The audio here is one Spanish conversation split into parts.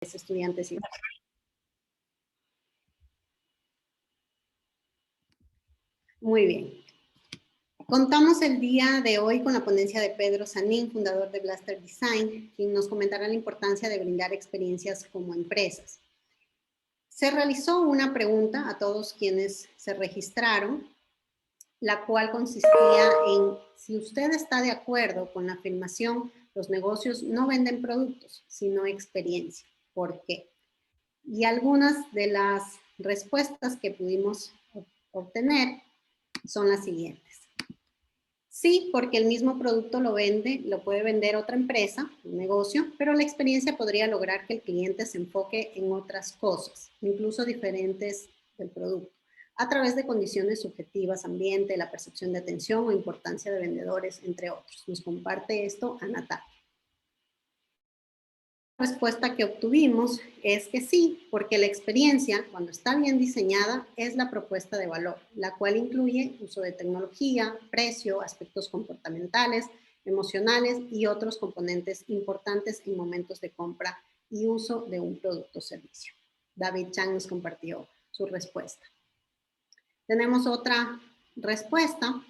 estudiantes y... Muy bien. Contamos el día de hoy con la ponencia de Pedro Sanín, fundador de Blaster Design, quien nos comentará la importancia de brindar experiencias como empresas. Se realizó una pregunta a todos quienes se registraron, la cual consistía en si usted está de acuerdo con la afirmación, los negocios no venden productos, sino experiencia. ¿Por qué? Y algunas de las respuestas que pudimos obtener son las siguientes. Sí, porque el mismo producto lo puede vender otra empresa, un negocio, pero la experiencia podría lograr que el cliente se enfoque en otras cosas, incluso diferentes del producto, a través de condiciones subjetivas, ambiente, la percepción de atención o importancia de vendedores, entre otros. Nos comparte esto Ana Tapia. La respuesta que obtuvimos es que sí, porque la experiencia, cuando está bien diseñada, es la propuesta de valor, la cual incluye uso de tecnología, precio, aspectos comportamentales, emocionales y otros componentes importantes en momentos de compra y uso de un producto o servicio. David Chang nos compartió su respuesta. Tenemos otra respuesta.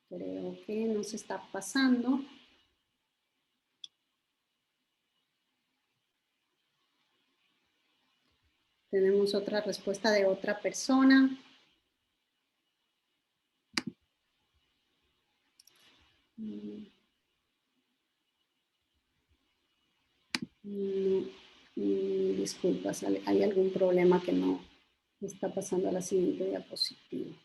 Creo que nos está pasando. Tenemos otra respuesta de otra persona. Disculpas, hay algún problema que no está pasando a la siguiente diapositiva.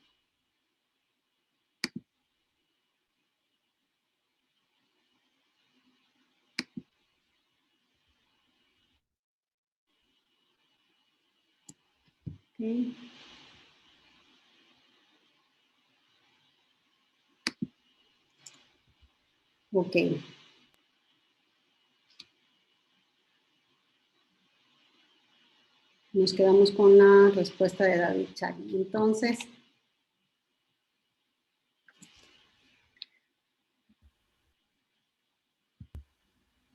Okay. Ok. Nos quedamos con la respuesta de David Chang. Entonces,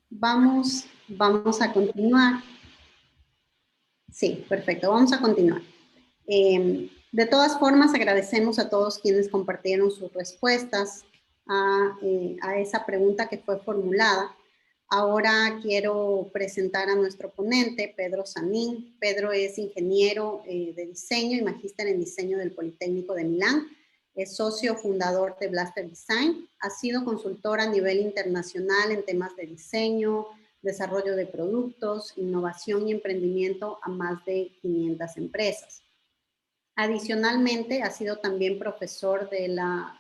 vamos a continuar. Sí, perfecto. Vamos a continuar. De todas formas, agradecemos a todos quienes compartieron sus respuestas a esa pregunta que fue formulada. Ahora quiero presentar a nuestro ponente, Pedro Sanín. Pedro es ingeniero de diseño y magíster en diseño del Politécnico de Milán. Es socio fundador de Blaster Design. Ha sido consultor a nivel internacional en temas de diseño, desarrollo de productos, innovación y emprendimiento a más de 500 empresas. Adicionalmente, ha sido también profesor de la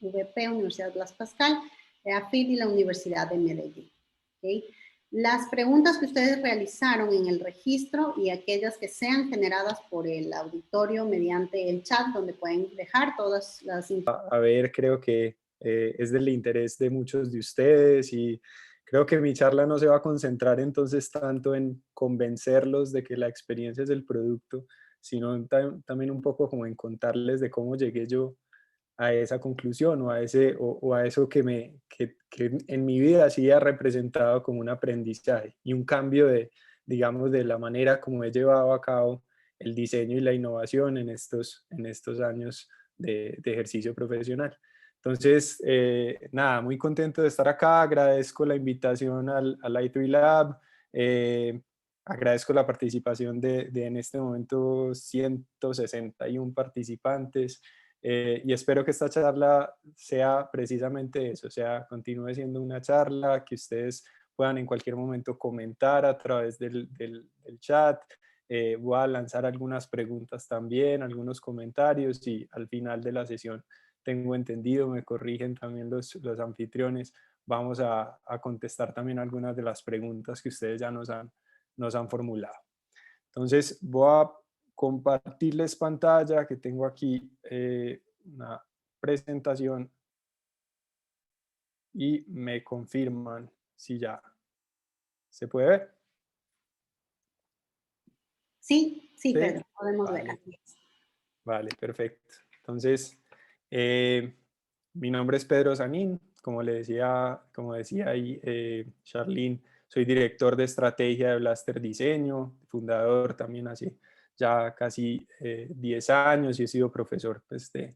UBP, Universidad Blas Pascal, de AFIT y la Universidad de Medellín. ¿Okay? Las preguntas que ustedes realizaron en el registro y aquellas que sean generadas por el auditorio mediante el chat, donde pueden dejar todas las... A ver, creo que es del interés de muchos de ustedes y creo que mi charla no se va a concentrar entonces tanto en convencerlos de que la experiencia es el producto, sino también un poco como en contarles de cómo llegué yo a esa conclusión o a eso que en mi vida sí ha representado como un aprendizaje y un cambio digamos, de la manera como he llevado a cabo el diseño y la innovación en estos años de ejercicio profesional. Entonces, nada, muy contento de estar acá, agradezco la invitación al I2E Lab, agradezco la participación de en este momento 161 participantes. Y espero que esta charla sea precisamente eso, continúe siendo una charla que ustedes puedan en cualquier momento comentar a través del chat. Voy a lanzar algunas preguntas también, algunos comentarios y al final de la sesión, tengo entendido, me corrigen también los anfitriones, vamos a contestar también algunas de las preguntas que ustedes ya nos han formulado. Entonces voy a compartirles pantalla, que tengo aquí una presentación y me confirman si ya se puede ver. Sí, Pedro, podemos ver. Vale, perfecto. Entonces, mi nombre es Pedro Sanín, como decía ahí Charlene, soy director de estrategia de Blaster Diseño, fundador también hace ya casi 10 años y he sido profesor pues, de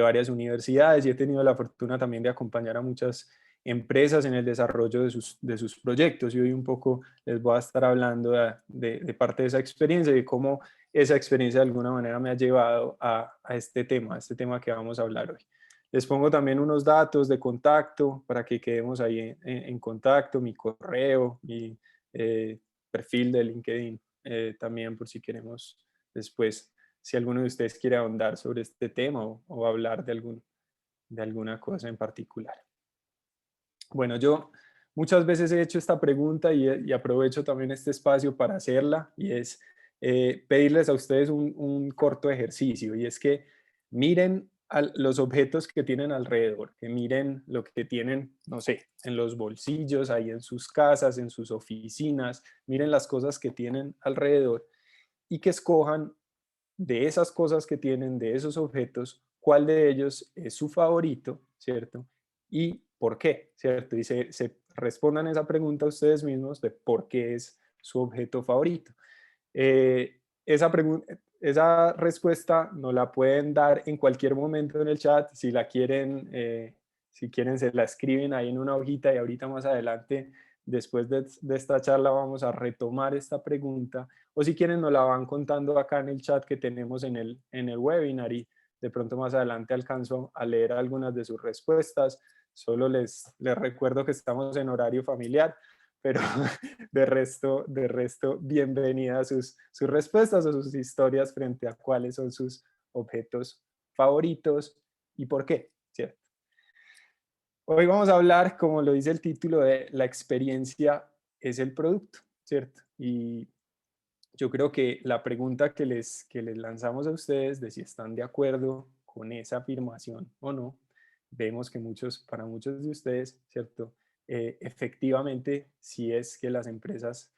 varias universidades y he tenido la fortuna también de acompañar a muchas empresas en el desarrollo de sus proyectos y hoy un poco les voy a estar hablando de parte de esa experiencia y de cómo esa experiencia de alguna manera me ha llevado a este tema que vamos a hablar hoy. Les pongo también unos datos de contacto para que quedemos ahí en contacto, mi correo, mi perfil de LinkedIn, también por si queremos después, si alguno de ustedes quiere ahondar sobre este tema o hablar de alguna cosa en particular. Bueno, yo muchas veces he hecho esta pregunta y aprovecho también este espacio para hacerla y es pedirles a ustedes un corto ejercicio y es que miren los objetos que tienen alrededor, que miren lo que tienen, no sé, en los bolsillos, ahí en sus casas, en sus oficinas, miren las cosas que tienen alrededor y que escojan de esas cosas que tienen, de esos objetos, cuál de ellos es su favorito, ¿cierto? Y por qué, ¿cierto? Y se respondan esa pregunta a ustedes mismos de por qué es su objeto favorito. Esa respuesta no la pueden dar en cualquier momento en el chat. Si la quieren, si quieren, se la escriben ahí en una hojita y ahorita más adelante, después de esta charla, vamos a retomar esta pregunta. O si quieren, nos la van contando acá en el chat que tenemos en el webinar y de pronto más adelante alcanzo a leer algunas de sus respuestas. Solo les recuerdo que estamos en horario familiar, pero de resto bienvenidas sus respuestas o sus historias frente a cuáles son sus objetos favoritos y por qué, ¿cierto? Hoy vamos a hablar, como lo dice el título, de la experiencia es el producto, ¿cierto? Y yo creo que la pregunta que les lanzamos a ustedes de si están de acuerdo con esa afirmación o no, vemos que para muchos de ustedes, ¿cierto? Efectivamente, sí es que las empresas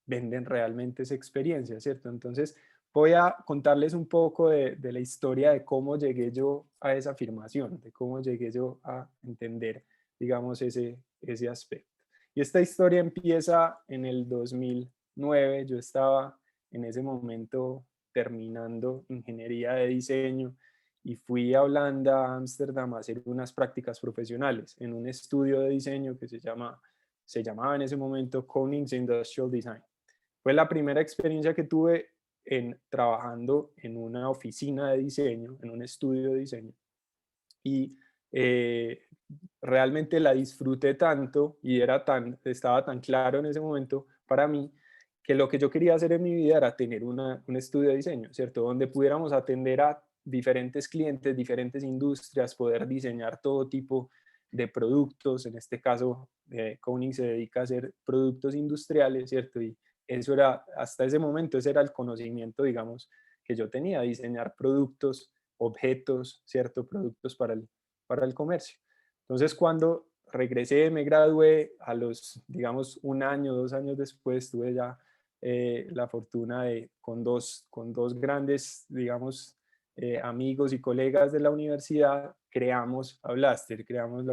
venden realmente esa experiencia, ¿cierto? Entonces, voy a contarles un poco de la historia de cómo llegué yo a esa afirmación, de cómo llegué yo a entender, digamos, ese aspecto. Y esta historia empieza en el 2009. Yo estaba en ese momento terminando ingeniería de diseño y fui a Holanda, a Ámsterdam, a hacer unas prácticas profesionales en un estudio de diseño que se llamaba en ese momento Konings Industrial Design. Fue la primera experiencia que tuve trabajando en una oficina de diseño, en un estudio de diseño. Y eh, realmente la disfruté tanto y estaba tan claro en ese momento para mí que lo que yo quería hacer en mi vida era tener un estudio de diseño, ¿cierto? Donde pudiéramos atender a diferentes clientes, diferentes industrias, poder diseñar todo tipo de productos. En este caso, Kony se dedica a hacer productos industriales, ¿cierto? Y eso era, hasta ese momento, ese era el conocimiento, digamos, que yo tenía, diseñar productos, objetos, ¿cierto? Productos para el comercio. Entonces, cuando regresé, me gradué, a los, digamos, un año, 2 años después, tuve ya la fortuna de, con dos grandes, digamos, amigos y colegas de la universidad, creamos a Blaster, creamos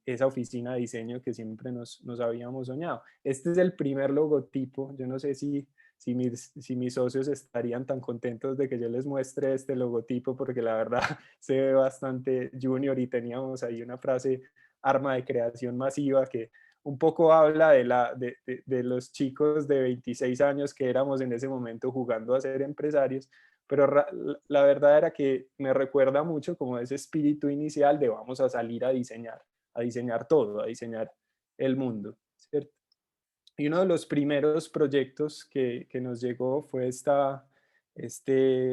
esa oficina de diseño que siempre nos habíamos soñado. Este es el primer logotipo. Yo no sé si mis socios estarían tan contentos de que yo les muestre este logotipo, porque la verdad se ve bastante junior y teníamos ahí una frase, arma de creación masiva, que un poco habla de los chicos de 26 años que éramos en ese momento jugando a ser empresarios, pero la verdad era que me recuerda mucho como ese espíritu inicial de vamos a salir a diseñar todo, a diseñar el mundo, ¿cierto? Y uno de los primeros proyectos que nos llegó fue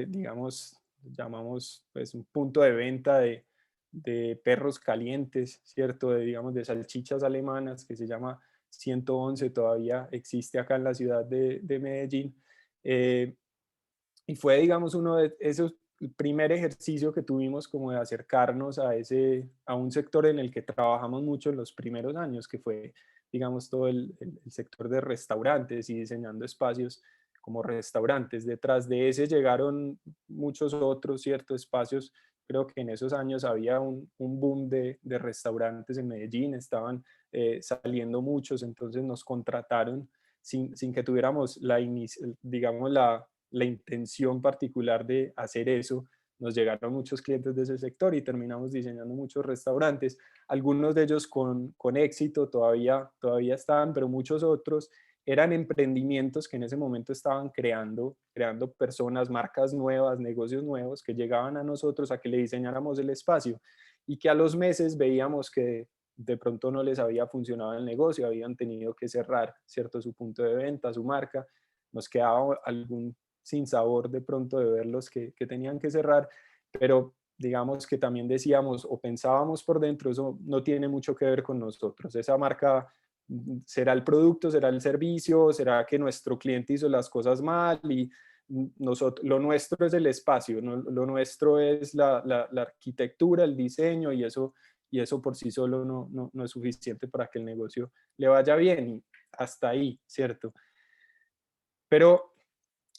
digamos, llamamos pues un punto de venta de perros calientes, ¿cierto? Digamos, de salchichas alemanas que se llama 111, todavía existe acá en la ciudad de Medellín. Y fue, digamos, uno de esos, el primer ejercicio que tuvimos como de acercarnos a un sector en el que trabajamos mucho en los primeros años, que fue, digamos, todo el sector de restaurantes y diseñando espacios como restaurantes. Detrás de ese llegaron muchos otros ciertos espacios. Creo que en esos años había un boom de restaurantes en Medellín, estaban saliendo muchos, entonces nos contrataron sin que tuviéramos digamos, la intención particular de hacer eso. Nos llegaron muchos clientes de ese sector y terminamos diseñando muchos restaurantes, algunos de ellos con éxito, todavía están, pero muchos otros eran emprendimientos que en ese momento estaban creando personas, marcas nuevas, negocios nuevos que llegaban a nosotros a que le diseñáramos el espacio y que a los meses veíamos que de pronto no les había funcionado el negocio, habían tenido que cerrar, ¿cierto? Su punto de venta, su marca, nos quedaba algún sinsabor de pronto de verlos que tenían que cerrar, pero digamos que también decíamos o pensábamos por dentro, eso no tiene mucho que ver con nosotros, esa marca será el producto, será el servicio, será que nuestro cliente hizo las cosas mal y nosotros, lo nuestro es el espacio, ¿no? Lo nuestro es la arquitectura, el diseño y eso por sí solo no es suficiente para que el negocio le vaya bien y hasta ahí, ¿cierto? Pero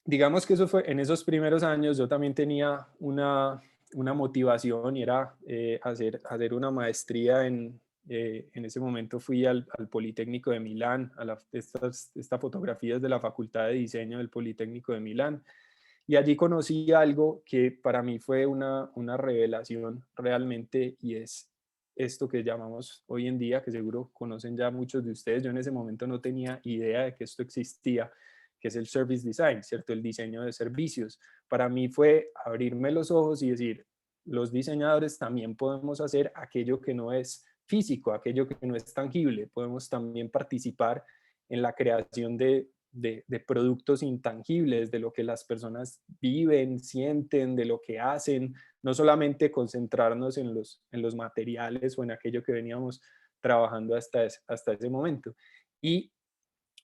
digamos que eso fue en esos primeros años, yo también tenía una motivación y era hacer una maestría en ese momento fui al Politécnico de Milán, esta fotografía es de la Facultad de Diseño del Politécnico de Milán, y allí conocí algo que para mí fue una revelación realmente y es esto que llamamos hoy en día, que seguro conocen ya muchos de ustedes, yo en ese momento no tenía idea de que esto existía, que es el service design, ¿cierto? El diseño de servicios. Para mí fue abrirme los ojos y decir, los diseñadores también podemos hacer aquello que no es físico, aquello que no es tangible, podemos también participar en la creación de productos intangibles, de lo que las personas viven, sienten, de lo que hacen, no solamente concentrarnos en los materiales o en aquello que veníamos trabajando hasta ese momento. Y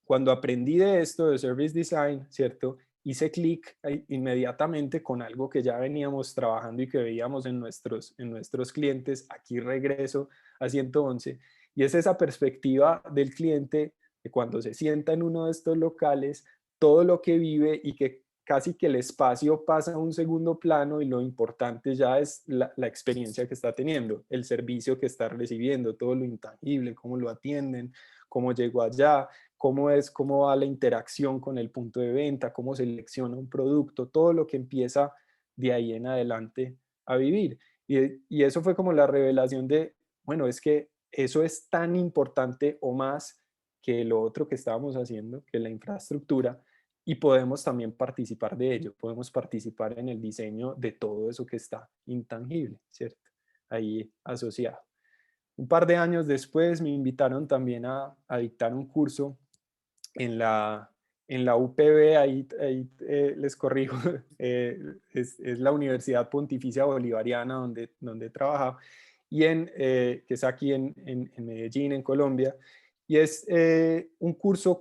cuando aprendí de esto, de Service Design, ¿cierto? Hice clic inmediatamente con algo que ya veníamos trabajando y que veíamos en nuestros clientes. Aquí regreso a 111. Y es esa perspectiva del cliente que cuando se sienta en uno de estos locales, todo lo que vive y que casi que el espacio pasa a un segundo plano y lo importante ya es la experiencia que está teniendo, el servicio que está recibiendo, todo lo intangible, cómo lo atienden, cómo llegó allá, cómo va la interacción con el punto de venta, cómo selecciona un producto, todo lo que empieza de ahí en adelante a vivir. Y eso fue como la revelación de, bueno, es que eso es tan importante o más que lo otro que estábamos haciendo, que la infraestructura, y podemos también participar de ello, podemos participar en el diseño de todo eso que está intangible, ¿cierto? Ahí asociado. Un par de años después me invitaron también a dictar un curso en la UPB, ahí les corrijo, es la Universidad Pontificia Bolivariana donde trabaja, que es aquí en Medellín, en Colombia, y es un curso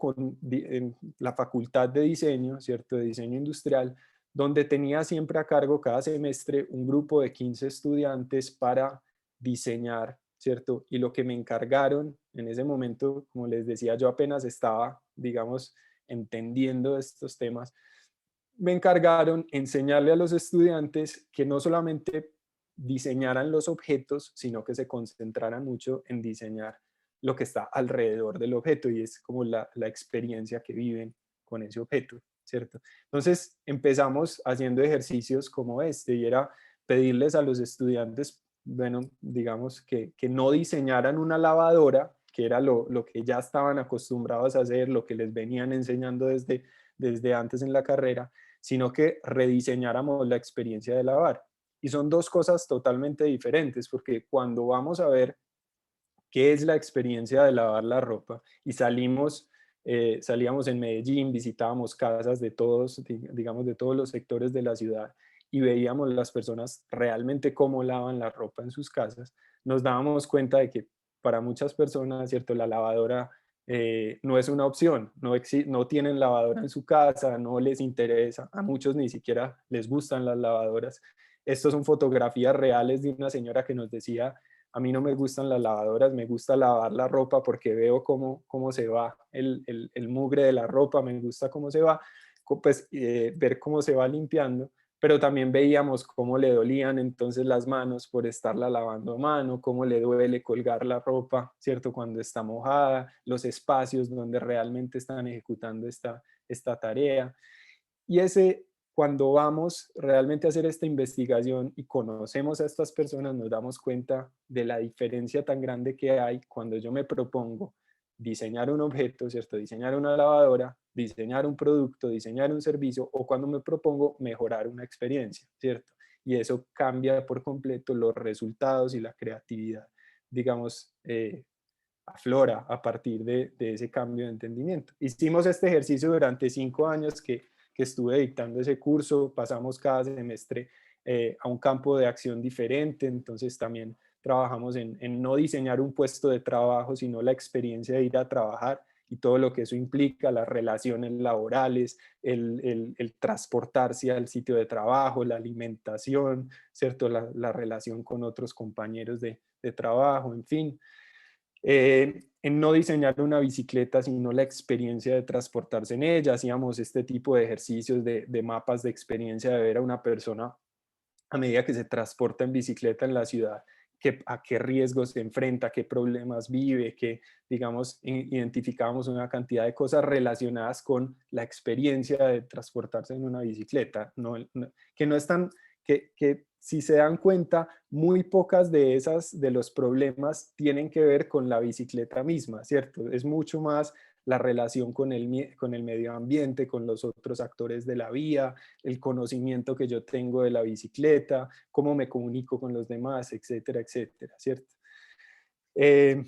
en la Facultad de Diseño, ¿cierto? De Diseño Industrial, donde tenía siempre a cargo cada semestre un grupo de 15 estudiantes para diseñar, ¿cierto? Y lo que me encargaron en ese momento, como les decía, yo apenas estaba, digamos, entendiendo estos temas, me encargaron enseñarle a los estudiantes que no solamente diseñaran los objetos, sino que se concentraran mucho en diseñar lo que está alrededor del objeto y es como la experiencia que viven con ese objeto, ¿cierto? Entonces empezamos haciendo ejercicios como este y era pedirles a los estudiantes, bueno, digamos que no diseñaran una lavadora, que era lo que ya estaban acostumbrados a hacer, lo que les venían enseñando desde antes en la carrera, sino que rediseñáramos la experiencia de lavar. Y son dos cosas totalmente diferentes, porque cuando vamos a ver qué es la experiencia de lavar la ropa y salíamos en Medellín, visitábamos casas de todos, digamos, de todos los sectores de la ciudad y veíamos las personas realmente cómo lavan la ropa en sus casas, nos dábamos cuenta de que para muchas personas, ¿cierto? La lavadora no es una opción, no tienen lavadora en su casa, no les interesa, a muchos ni siquiera les gustan las lavadoras. Estas son fotografías reales de una señora que nos decía, a mí no me gustan las lavadoras, me gusta lavar la ropa porque veo cómo se va el mugre de la ropa, me gusta cómo se va, pues, ver cómo se va limpiando, pero también veíamos cómo le dolían entonces las manos por estarla lavando a mano, cómo le duele colgar la ropa, ¿cierto? Cuando está mojada, los espacios donde realmente están ejecutando esta tarea. Y cuando vamos realmente a hacer esta investigación y conocemos a estas personas, nos damos cuenta de la diferencia tan grande que hay cuando yo me propongo diseñar un objeto, ¿cierto? Diseñar una lavadora, diseñar un producto, diseñar un servicio, o cuando me propongo mejorar una experiencia, ¿cierto? Y eso cambia por completo los resultados y la creatividad, digamos, aflora a partir de ese cambio de entendimiento. Hicimos este ejercicio durante 5 años que estuve dictando ese curso, pasamos cada semestre a un campo de acción diferente, entonces también trabajamos en no diseñar un puesto de trabajo, sino la experiencia de ir a trabajar y todo lo que eso implica, las relaciones laborales, el transportarse al sitio de trabajo, la alimentación, ¿cierto? La relación con otros compañeros de trabajo, en fin. En no diseñar una bicicleta, sino la experiencia de transportarse en ella. Hacíamos este tipo de ejercicios de mapas de experiencia de ver a una persona a medida que se transporta en bicicleta en la ciudad, a qué riesgos se enfrenta, qué problemas vive, que, digamos, identificábamos una cantidad de cosas relacionadas con la experiencia de transportarse en una bicicleta, que no están, que si se dan cuenta, muy pocas de los problemas tienen que ver con la bicicleta misma, ¿cierto? Es mucho más la relación con el medio ambiente, con los otros actores de la vía, el conocimiento que yo tengo de la bicicleta, cómo me comunico con los demás, etcétera, etcétera, ¿cierto? Eh,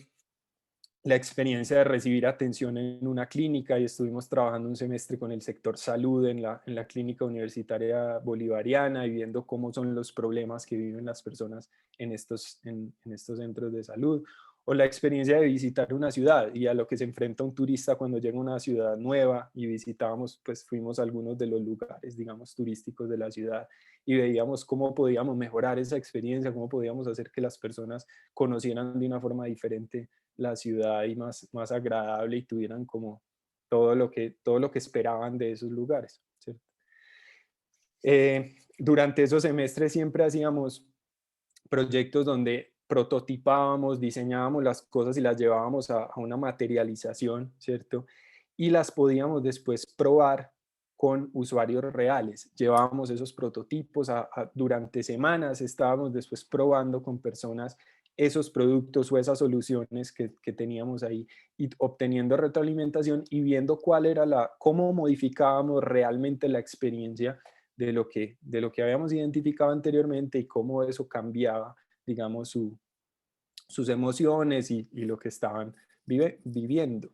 la experiencia de recibir atención en una clínica y estuvimos trabajando un semestre con el sector salud en la clínica universitaria bolivariana y viendo cómo son los problemas que viven las personas en estos centros de salud, o la experiencia de visitar una ciudad y a lo que se enfrenta un turista cuando llega a una ciudad nueva y visitábamos, pues fuimos a algunos de los lugares, digamos, turísticos de la ciudad y veíamos cómo podíamos mejorar esa experiencia, cómo podíamos hacer que las personas conocieran de una forma diferente la ciudad y más agradable y tuvieran como todo lo que esperaban de esos lugares, ¿cierto? Durante esos semestres siempre hacíamos proyectos donde prototipábamos, diseñábamos las cosas y las llevábamos a una materialización, ¿cierto? Y las podíamos después probar con usuarios reales. Llevábamos esos prototipos durante semanas, estábamos después probando con personas esos productos o esas soluciones que teníamos ahí y obteniendo retroalimentación y viendo cómo modificábamos realmente la experiencia de lo que habíamos identificado anteriormente y cómo eso cambiaba, digamos, sus emociones y lo que estaban viviendo.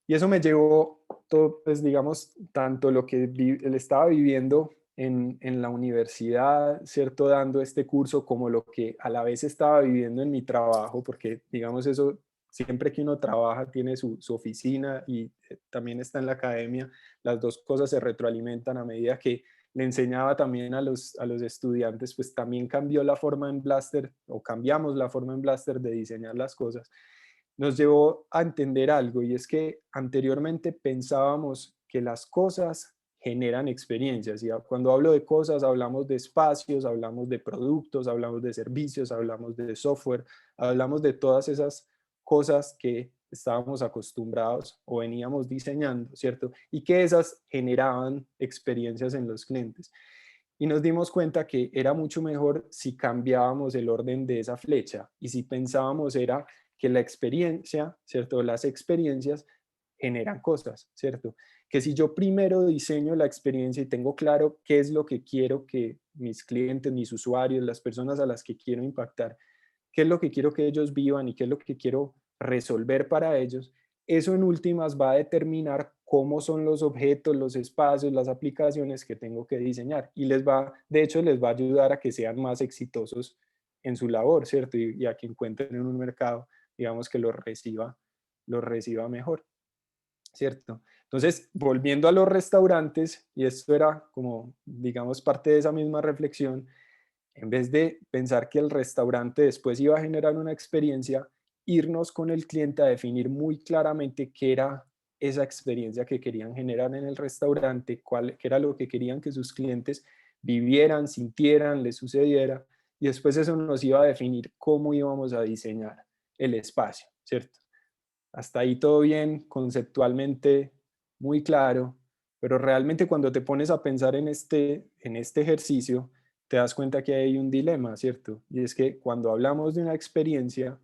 Y eso me llevó, todo, pues digamos, tanto lo que él estaba viviendo en la universidad, ¿cierto? Dando este curso, como lo que a la vez estaba viviendo en mi trabajo, porque digamos eso, siempre que uno trabaja tiene su oficina y también está en la academia, las dos cosas se retroalimentan a medida que le enseñaba también a los estudiantes, pues también cambió la forma en Blaster, o cambiamos la forma en Blaster de diseñar las cosas, nos llevó a entender algo, y es que anteriormente pensábamos que las cosas generan experiencias, y cuando hablo de cosas hablamos de espacios, hablamos de productos, hablamos de servicios, hablamos de software, hablamos de todas esas cosas que estábamos acostumbrados o veníamos diseñando, ¿cierto? Y que esas generaban experiencias en los clientes. Y nos dimos cuenta que era mucho mejor si cambiábamos el orden de esa flecha y si pensábamos era que la experiencia, ¿cierto? Las experiencias generan cosas, ¿cierto? Que si yo primero diseño la experiencia y tengo claro qué es lo que quiero que mis clientes, mis usuarios, las personas a las que quiero impactar, qué es lo que quiero que ellos vivan y qué es lo que quiero resolver para ellos, eso en últimas va a determinar cómo son los objetos, los espacios, las aplicaciones que tengo que diseñar y de hecho les va a ayudar a que sean más exitosos en su labor, ¿cierto? Y a que encuentren en un mercado, digamos, que los reciba mejor, ¿cierto? Entonces, volviendo a los restaurantes, y esto era como, digamos, parte de esa misma reflexión, en vez de pensar que el restaurante después iba a generar una experiencia, irnos con el cliente a definir muy claramente qué era esa experiencia que querían generar en el restaurante, qué era lo que querían que sus clientes vivieran, sintieran, les sucediera, y después eso nos iba a definir cómo íbamos a diseñar el espacio, ¿cierto? Hasta ahí todo bien, conceptualmente muy claro, pero realmente cuando te pones a pensar en este ejercicio, te das cuenta que hay un dilema, ¿cierto? Y es que cuando hablamos de una experiencia,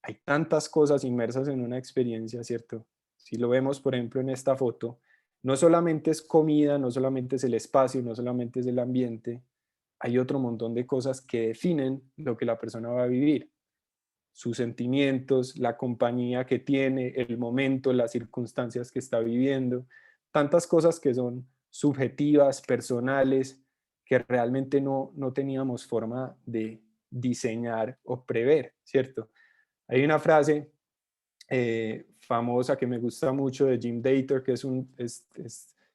hay tantas cosas inmersas en una experiencia, ¿cierto? Si lo vemos, por ejemplo, en esta foto, no solamente es comida, no solamente es el espacio, no solamente es el ambiente, hay otro montón de cosas que definen lo que la persona va a vivir, sus sentimientos, la compañía que tiene, el momento, las circunstancias que está viviendo, tantas cosas que son subjetivas, personales, que realmente no teníamos forma de diseñar o prever, ¿cierto? Hay una frase famosa que me gusta mucho de Jim Dator, que es una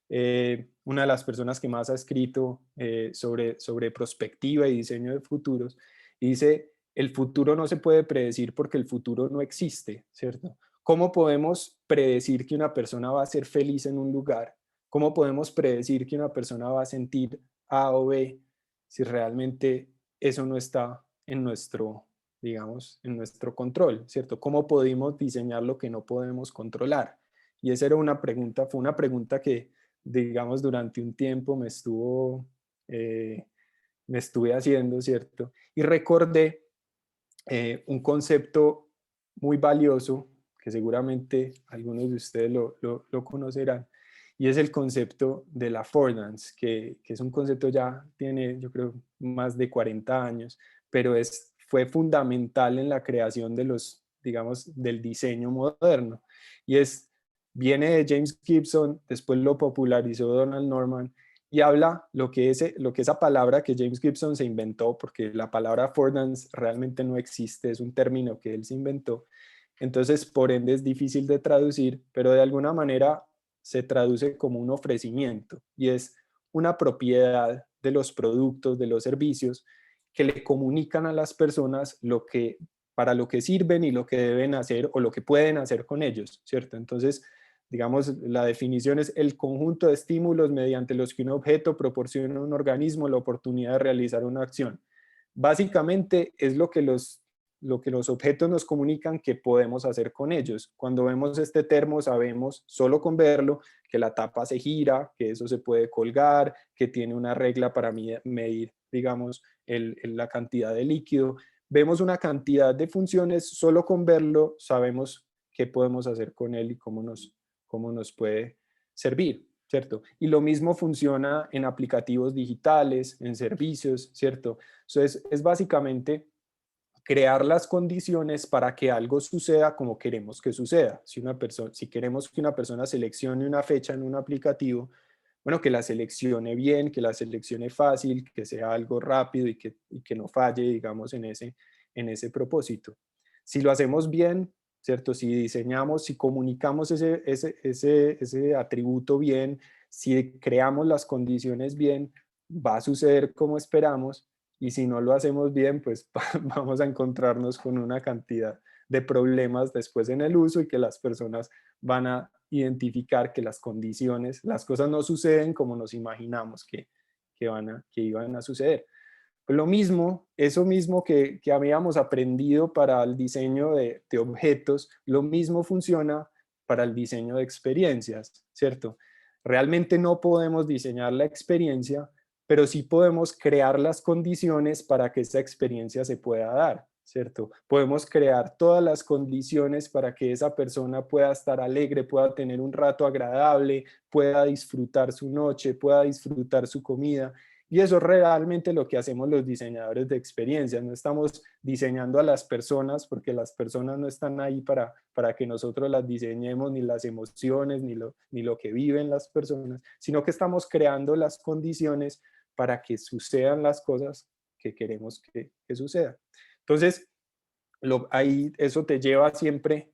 de las personas que más ha escrito sobre prospectiva y diseño de futuros, y dice, el futuro no se puede predecir porque el futuro no existe, ¿cierto? ¿Cómo podemos predecir que una persona va a ser feliz en un lugar? ¿Cómo podemos predecir que una persona va a sentir A o B si realmente eso no está en nuestro, digamos, en nuestro control, ¿cierto? ¿Cómo podemos diseñar lo que no podemos controlar? Y esa era una pregunta, fue una pregunta que, digamos, durante un tiempo eh, me estuve haciendo, ¿cierto? Y recordé un concepto muy valioso que seguramente algunos de ustedes lo conocerán, y es el concepto de la affordance, que es un concepto ya tiene, yo creo, más de 40 años, pero fue fundamental en la creación de los, digamos, del diseño moderno. Y viene de James Gibson, después lo popularizó Donald Norman, y habla lo que esa palabra que James Gibson se inventó, porque la palabra affordance realmente no existe, es un término que él se inventó. Entonces, por ende, es difícil de traducir, pero de alguna manera se traduce como un ofrecimiento y es una propiedad de los productos, de los servicios que le comunican a las personas para lo que sirven y lo que deben hacer o lo que pueden hacer con ellos, ¿cierto? Entonces, digamos, la definición es el conjunto de estímulos mediante los que un objeto proporciona a un organismo la oportunidad de realizar una acción. Básicamente es lo que los objetos nos comunican que podemos hacer con ellos. Cuando vemos este termo sabemos, solo con verlo, que la tapa se gira, que eso se puede colgar, que tiene una regla para medir, digamos, la cantidad de líquido. Vemos una cantidad de funciones, solo con verlo sabemos qué podemos hacer con él y cómo nos puede servir, ¿cierto? Y lo mismo funciona en aplicativos digitales, en servicios, ¿cierto? Entonces, es básicamente crear las condiciones para que algo suceda como queremos que suceda. Si queremos que una persona seleccione una fecha en un aplicativo, bueno, que la seleccione bien, que la seleccione fácil, que sea algo rápido y que no falle, digamos, en ese propósito. Si lo hacemos bien, ¿cierto? Si diseñamos, si comunicamos ese atributo bien, si creamos las condiciones bien, va a suceder como esperamos, y si no lo hacemos bien, pues vamos a encontrarnos con una cantidad de problemas después en el uso y que las personas van a identificar que las condiciones, las cosas no suceden como nos imaginamos que iban a suceder. Pues lo mismo, eso mismo que habíamos aprendido para el diseño de objetos, lo mismo funciona para el diseño de experiencias, ¿cierto? Realmente no podemos diseñar la experiencia, pero sí podemos crear las condiciones para que esa experiencia se pueda dar, ¿cierto? Podemos crear todas las condiciones para que esa persona pueda estar alegre, pueda tener un rato agradable, pueda disfrutar su noche, pueda disfrutar su comida. Y eso es realmente lo que hacemos los diseñadores de experiencias. No estamos diseñando a las personas porque las personas no están ahí para que nosotros las diseñemos, ni las emociones, ni lo que viven las personas, sino que estamos creando las condiciones para que sucedan las cosas que queremos que sucedan. Entonces, ahí eso te lleva siempre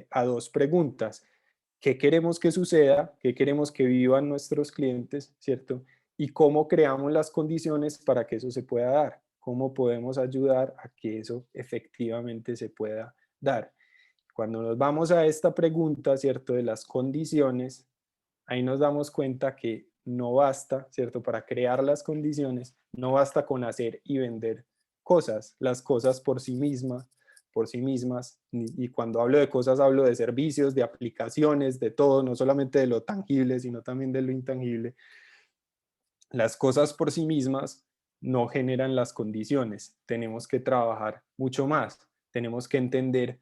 a dos preguntas. ¿Qué queremos que suceda? ¿Qué queremos que vivan nuestros clientes? ¿Cierto? Y cómo creamos las condiciones para que eso se pueda dar. ¿Cómo podemos ayudar a que eso efectivamente se pueda dar? Cuando nos vamos a esta pregunta, ¿cierto? De las condiciones, ahí nos damos cuenta que no basta, ¿cierto? Para crear las condiciones, no basta con hacer y vender cosas, las cosas por sí mismas, y cuando hablo de cosas hablo de servicios, de aplicaciones, de todo, no solamente de lo tangible, sino también de lo intangible. Las cosas por sí mismas no generan las condiciones, tenemos que trabajar mucho más, tenemos que entender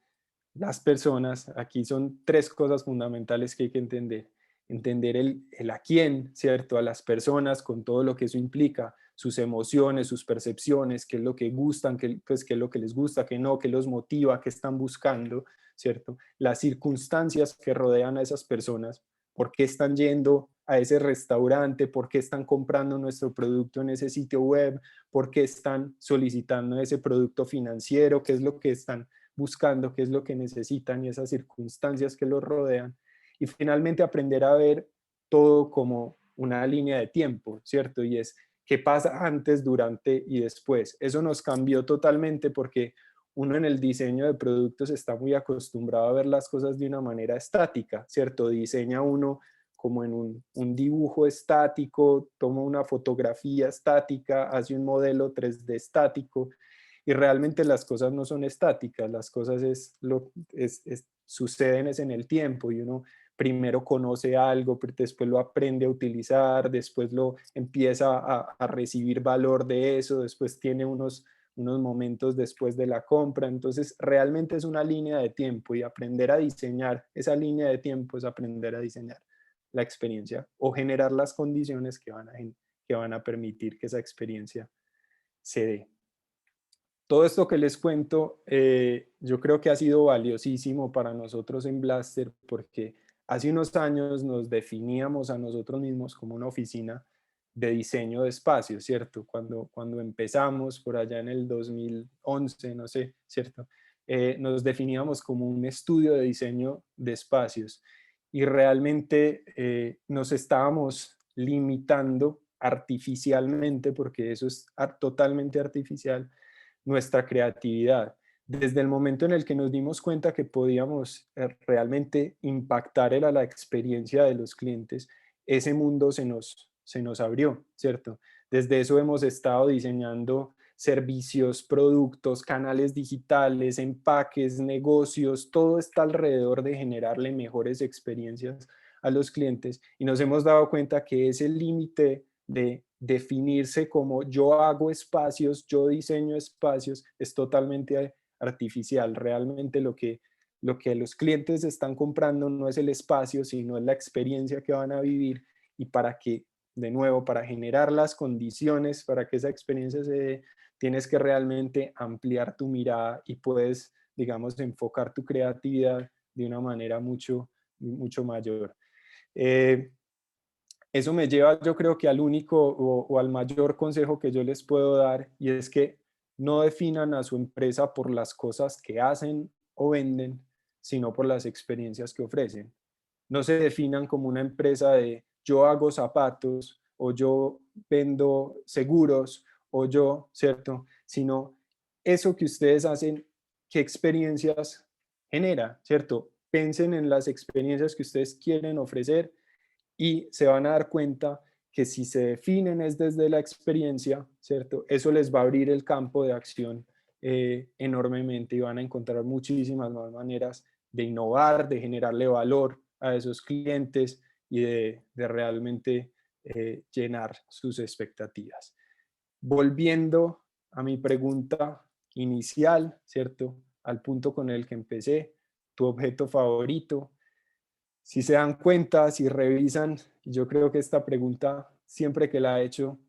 las personas. Aquí son tres cosas fundamentales que hay que entender. Entender el a quién, ¿cierto? A las personas con todo lo que eso implica, sus emociones, sus percepciones, qué es lo que gustan, pues, qué es lo que les gusta, qué no, qué los motiva, qué están buscando, ¿cierto? Las circunstancias que rodean a esas personas, por qué están yendo a ese restaurante, por qué están comprando nuestro producto en ese sitio web, por qué están solicitando ese producto financiero, qué es lo que están buscando, qué es lo que necesitan y esas circunstancias que los rodean. Y finalmente aprender a ver todo como una línea de tiempo, ¿cierto? Y es qué pasa antes, durante y después. Eso nos cambió totalmente porque uno en el diseño de productos está muy acostumbrado a ver las cosas de una manera estática, ¿cierto? Diseña uno como en un dibujo estático, toma una fotografía estática, hace un modelo 3D estático, y realmente las cosas no son estáticas, las cosas suceden es en el tiempo, y uno primero conoce algo, después lo aprende a utilizar, después lo empieza a recibir valor de eso, después tiene unos momentos después de la compra. Entonces realmente es una línea de tiempo, y aprender a diseñar esa línea de tiempo es aprender a diseñar la experiencia o generar las condiciones que van a permitir que esa experiencia se dé. Todo esto que les cuento, yo creo que ha sido valiosísimo para nosotros en Blaster, porque hace unos años nos definíamos a nosotros mismos como una oficina de diseño de espacios, ¿cierto? Cuando empezamos por allá en el 2011, no sé, ¿cierto? Nos definíamos como un estudio de diseño de espacios, y realmente nos estábamos limitando artificialmente, porque eso es totalmente artificial, nuestra creatividad. Desde el momento en el que nos dimos cuenta que podíamos realmente impactar a la experiencia de los clientes, ese mundo se nos abrió, ¿cierto? Desde eso hemos estado diseñando servicios, productos, canales digitales, empaques, negocios, todo está alrededor de generarle mejores experiencias a los clientes, y nos hemos dado cuenta que ese límite de definirse como yo hago espacios, yo diseño espacios, es totalmente artificial. Realmente lo que los clientes están comprando no es el espacio, sino es la experiencia que van a vivir, y para que, de nuevo, para generar las condiciones para que esa experiencia se dé, tienes que realmente ampliar tu mirada y puedes, digamos, enfocar tu creatividad de una manera mucho mayor. Eh, Eso me lleva, yo creo que al único o al mayor consejo que yo les puedo dar, y es que no definan a su empresa por las cosas que hacen o venden, sino por las experiencias que ofrecen. No se definan como una empresa de yo hago zapatos o yo vendo seguros o yo, ¿cierto? Sino eso que ustedes hacen, qué experiencias genera, ¿cierto? Piensen en las experiencias que ustedes quieren ofrecer, y se van a dar cuenta que si se definen es desde la experiencia, ¿cierto? Eso les va a abrir el campo de acción enormemente, y van a encontrar muchísimas más maneras de innovar, de generarle valor a esos clientes y de realmente llenar sus expectativas. Volviendo a mi pregunta inicial, ¿cierto? Al punto con el que empecé, tu objeto favorito. Si se dan cuenta, si revisan, yo creo que esta pregunta, siempre que la he hecho,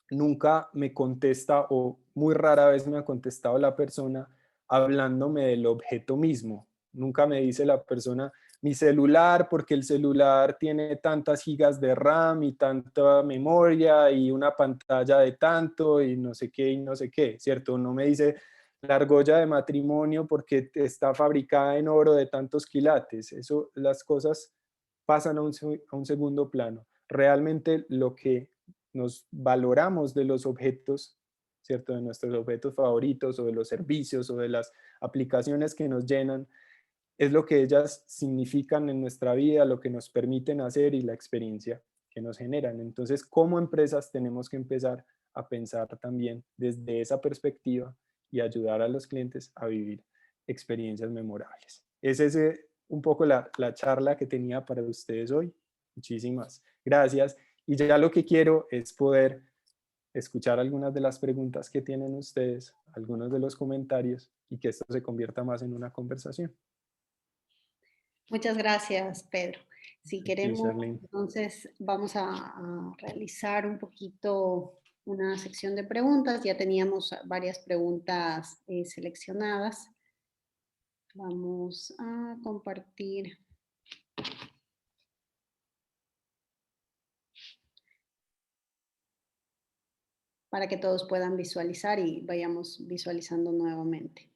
nunca me contesta, o muy rara vez me ha contestado la persona hablándome del objeto mismo. Nunca me dice la persona mi celular, porque el celular tiene tantas gigas de RAM y tanta memoria y una pantalla de tanto y no sé qué y no sé qué, ¿cierto? No me dice la argolla de matrimonio porque está fabricada en oro de tantos quilates. Eso, las cosas pasan a un segundo plano. Realmente lo que nos valoramos de los objetos, ¿cierto? De nuestros objetos favoritos, o de los servicios, o de las aplicaciones que nos llenan, es lo que ellas significan en nuestra vida, lo que nos permiten hacer y la experiencia que nos generan. Entonces, como empresas tenemos que empezar a pensar también desde esa perspectiva y ayudar a los clientes a vivir experiencias memorables. Esa es un poco la charla que tenía para ustedes hoy. Muchísimas gracias. Y ya lo que quiero es poder escuchar algunas de las preguntas que tienen ustedes, algunos de los comentarios y que esto se convierta más en una conversación. Muchas gracias, Pedro. Si Aquí, queremos, Charlene. entonces vamos a realizar un poquito una sección de preguntas. Ya teníamos varias preguntas seleccionadas. Vamos a compartir. Para que todos puedan visualizar y vayamos visualizando nuevamente.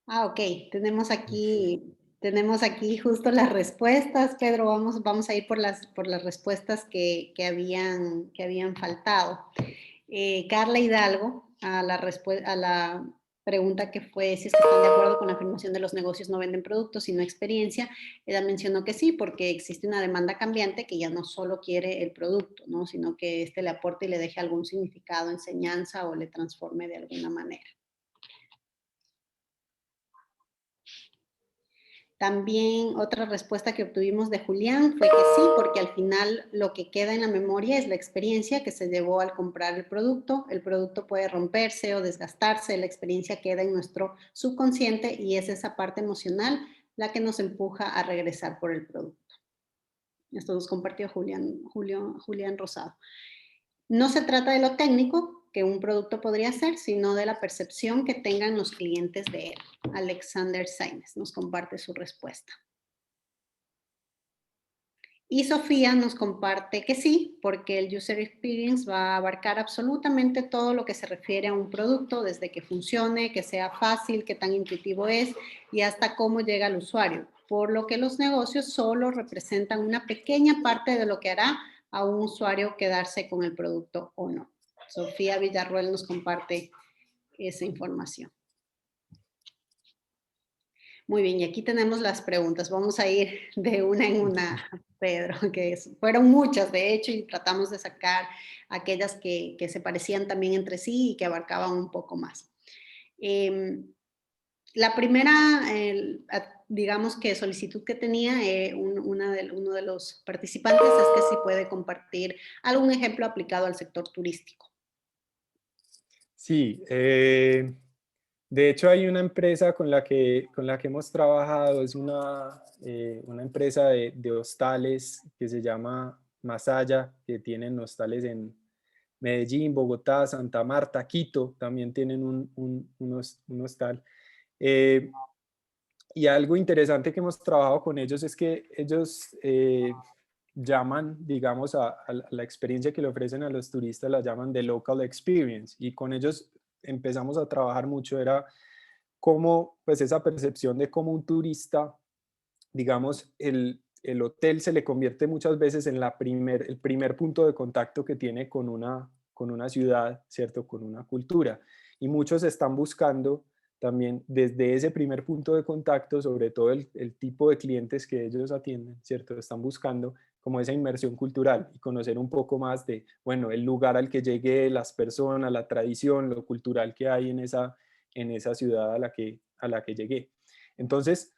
Ok, tenemos aquí justo las respuestas, Pedro. Vamos a ir por las respuestas que habían faltado. Carla Hidalgo, a la pregunta que fue si es que están de acuerdo con la afirmación de los negocios no venden productos, sino experiencia, ella mencionó que sí, porque existe una demanda cambiante que ya no solo quiere el producto, ¿no? Sino que este le aporte y le deje algún significado, enseñanza o le transforme de alguna manera. También otra respuesta que obtuvimos de Julián fue que sí, porque al final lo que queda en la memoria es la experiencia que se llevó al comprar el producto. El producto puede romperse o desgastarse, la experiencia queda en nuestro subconsciente y es esa parte emocional la que nos empuja a regresar por el producto. Esto nos compartió Julián Rosado. No se trata de lo técnico que un producto podría ser, sino de la percepción que tengan los clientes de él. Alexander Sainz nos comparte su respuesta. Y Sofía nos comparte que sí, porque el User Experience va a abarcar absolutamente todo lo que se refiere a un producto, desde que funcione, que sea fácil, qué tan intuitivo es y hasta cómo llega al usuario. Por lo que los negocios solo representan una pequeña parte de lo que hará a un usuario quedarse con el producto o no. Sofía Villarroel nos comparte esa información. Muy bien, y aquí tenemos las preguntas. Vamos a ir de una en una, Pedro, fueron muchas, de hecho, y tratamos de sacar aquellas que se parecían también entre sí y que abarcaban un poco más. La primera, digamos que solicitud que tenía uno de los participantes es que si puede compartir algún ejemplo aplicado al sector turístico. Sí, de hecho hay una empresa con la que hemos trabajado, es una empresa de hostales que se llama Masaya, que tienen hostales en Medellín, Bogotá, Santa Marta, Quito, también tienen un hostal. Y algo interesante que hemos trabajado con ellos es que ellos llaman, digamos, a la experiencia que le ofrecen a los turistas, la llaman The Local Experience. Y con ellos empezamos a trabajar mucho, era cómo, pues esa percepción de cómo un turista, digamos, el hotel se le convierte muchas veces en el primer punto de contacto que tiene con una ciudad, ¿cierto? Con una cultura. Y muchos están buscando también desde ese primer punto de contacto, sobre todo el tipo de clientes que ellos atienden, ¿cierto? Están buscando como esa inmersión cultural y conocer un poco más de, bueno, el lugar al que llegué, las personas, la tradición, lo cultural que hay en esa ciudad a la que llegué. Entonces,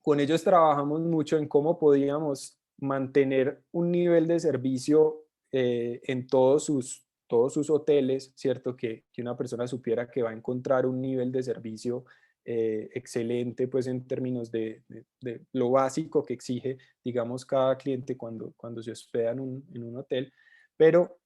con ellos trabajamos mucho en cómo podíamos mantener un nivel de servicio en todos sus hoteles, ¿cierto? Que una persona supiera que va a encontrar un nivel de servicio excelente, pues en términos de lo básico que exige, digamos, cada cliente cuando se hospeda en un hotel, pero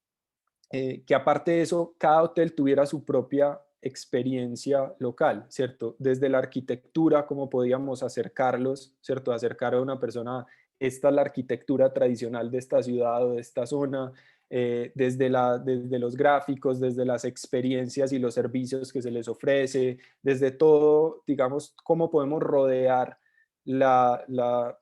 que aparte de eso, cada hotel tuviera su propia experiencia local, ¿cierto? Desde la arquitectura, cómo podíamos acercarlos, ¿cierto? Acercar a una persona, esta es la arquitectura tradicional de esta ciudad o de esta zona, desde los gráficos, desde las experiencias y los servicios que se les ofrece, desde todo, digamos, cómo podemos rodear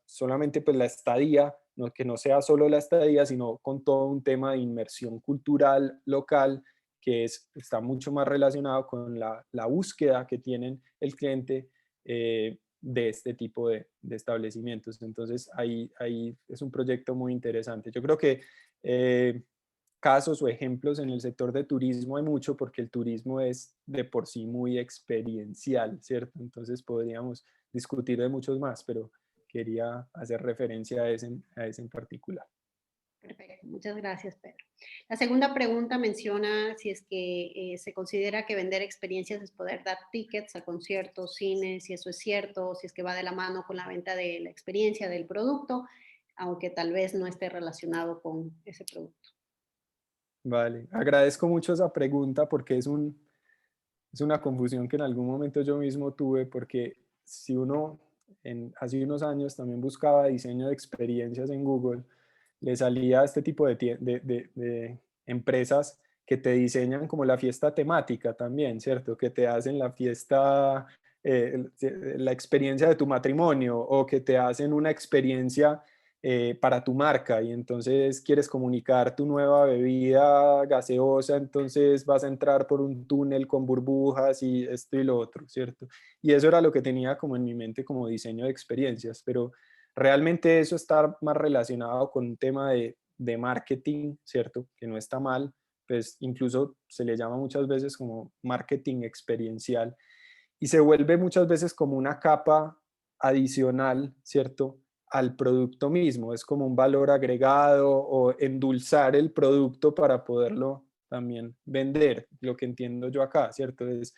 solamente pues la estadía, que no sea solo la estadía, sino con todo un tema de inmersión cultural local que está mucho más relacionado con la búsqueda que tienen el cliente de este tipo de establecimientos. Entonces, ahí es un proyecto muy interesante. Yo creo que casos o ejemplos en el sector de turismo hay mucho, porque el turismo es de por sí muy experiencial, ¿cierto? Entonces podríamos discutir de muchos más, pero quería hacer referencia a ese en particular. Perfecto, muchas gracias, Pedro. La segunda pregunta menciona si es que se considera que vender experiencias es poder dar tickets a conciertos, cines, si eso es cierto, si es que va de la mano con la venta de la experiencia del producto, aunque tal vez no esté relacionado con ese producto. Vale, agradezco mucho esa pregunta porque es una confusión que en algún momento yo mismo tuve, porque si uno hace unos años también buscaba diseño de experiencias en Google, le salía este tipo de empresas que te diseñan como la fiesta temática también, ¿cierto? Que te hacen la fiesta, la experiencia de tu matrimonio, o que te hacen una experiencia para tu marca, y entonces quieres comunicar tu nueva bebida gaseosa, entonces vas a entrar por un túnel con burbujas y esto y lo otro, ¿cierto? Y eso era lo que tenía como en mi mente como diseño de experiencias, pero realmente eso está más relacionado con un tema de marketing, ¿cierto? Que no está mal, pues incluso se le llama muchas veces como marketing experiencial, y se vuelve muchas veces como una capa adicional, ¿cierto? Al producto mismo. Es como un valor agregado o endulzar el producto para poderlo también vender, lo que entiendo yo acá, ¿cierto? Es,